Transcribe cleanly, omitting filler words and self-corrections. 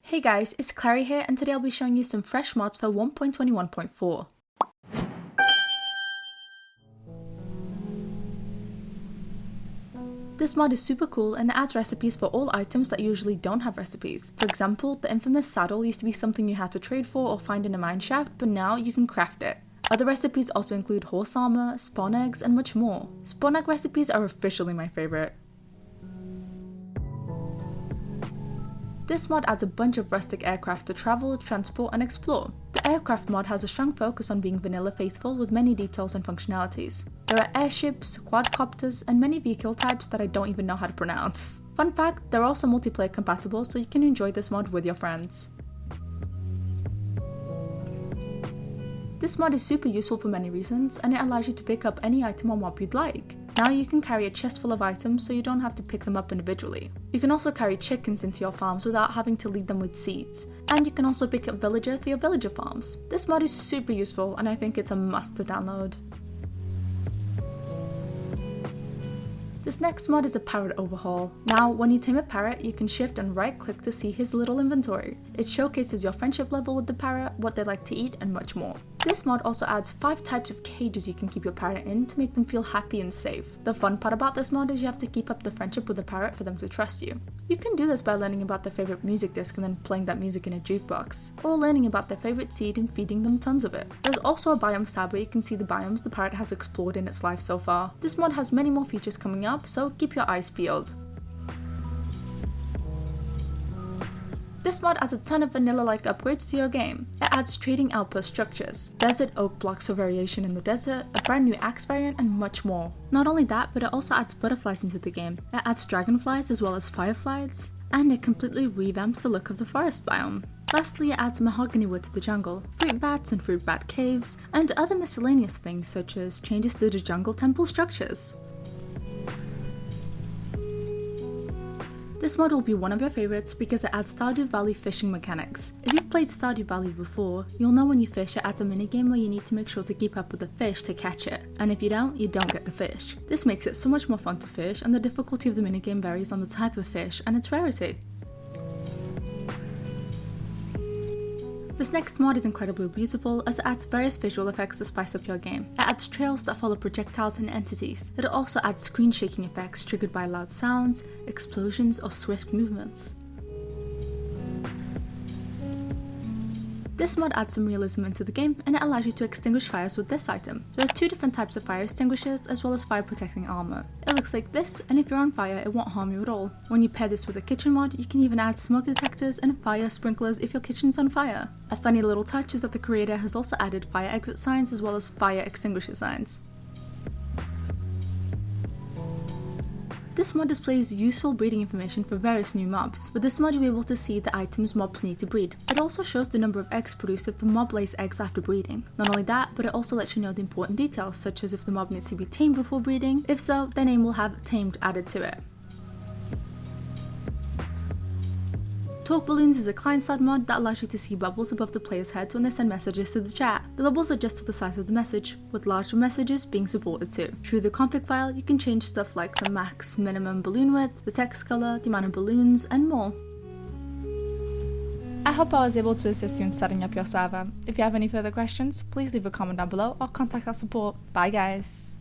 Hey guys, it's Clary here, and today I'll be showing you some fresh mods for 1.21.4. This mod is super cool and it adds recipes for all items that usually don't have recipes. For example, the infamous saddle used to be something you had to trade for or find in a mine shaft, but now you can craft it. Other recipes also include horse armor, spawn eggs, and much more. Spawn egg recipes are officially my favorite. This mod adds a bunch of rustic aircraft to travel, transport, and explore. The aircraft mod has a strong focus on being vanilla faithful with many details and functionalities. There are airships, quadcopters, and many vehicle types that I don't even know how to pronounce. Fun fact, they're also multiplayer compatible, so you can enjoy this mod with your friends. This mod is super useful for many reasons, and it allows you to pick up any item or mob you'd like. Now you can carry a chest full of items so you don't have to pick them up individually. You can also carry chickens into your farms without having to lead them with seeds. And you can also pick up villager for your villager farms. This mod is super useful and I think it's a must to download. This next mod is a parrot overhaul. Now, when you tame a parrot, you can shift and right click to see his little inventory. It showcases your friendship level with the parrot, what they like to eat, and much more. This mod also adds 5 types of cages you can keep your parrot in to make them feel happy and safe. The fun part about this mod is you have to keep up the friendship with the parrot for them to trust you. You can do this by learning about their favorite music disc and then playing that music in a jukebox, or learning about their favorite seed and feeding them tons of it. There's also a biomes tab where you can see the biomes the parrot has explored in its life so far. This mod has many more features coming up, so keep your eyes peeled. This mod adds a ton of vanilla-like upgrades to your game. It adds trading outpost structures, desert oak blocks for variation in the desert, a brand new axe variant, and much more. Not only that, but it also adds butterflies into the game. It adds dragonflies as well as fireflies, and it completely revamps the look of the forest biome. Lastly, it adds mahogany wood to the jungle, fruit bats and fruit bat caves, and other miscellaneous things such as changes to the jungle temple structures. This mod will be one of your favorites because it adds Stardew Valley fishing mechanics. If you've played Stardew Valley before, you'll know when you fish it adds a minigame where you need to make sure to keep up with the fish to catch it, and if you don't get the fish. This makes it so much more fun to fish, and the difficulty of the minigame varies on the type of fish and its rarity. This next mod is incredibly beautiful as it adds various visual effects to spice up your game. It adds trails that follow projectiles and entities. It also adds screen shaking effects triggered by loud sounds, explosions, or swift movements. This mod adds some realism into the game and it allows you to extinguish fires with this item. There are 2 different types of fire extinguishers as well as fire protecting armor. It looks like this, and if you're on fire it won't harm you at all. When you pair this with a kitchen mod, you can even add smoke detectors and fire sprinklers if your kitchen's on fire. A funny little touch is that the creator has also added fire exit signs as well as fire extinguisher signs. This mod displays useful breeding information for various new mobs. With this mod you'll be able to see the items mobs need to breed. It also shows the number of eggs produced if the mob lays eggs after breeding. Not only that, but it also lets you know the important details such as if the mob needs to be tamed before breeding. If so, their name will have tamed added to it. Talk Balloons is a client-side mod that allows you to see bubbles above the player's heads when they send messages to the chat. The bubbles adjust to the size of the message, with larger messages being supported too. Through the config file, you can change stuff like the max, minimum balloon width, the text color, the amount of balloons, and more. I hope I was able to assist you in setting up your server. If you have any further questions, please leave a comment down below or contact our support. Bye guys!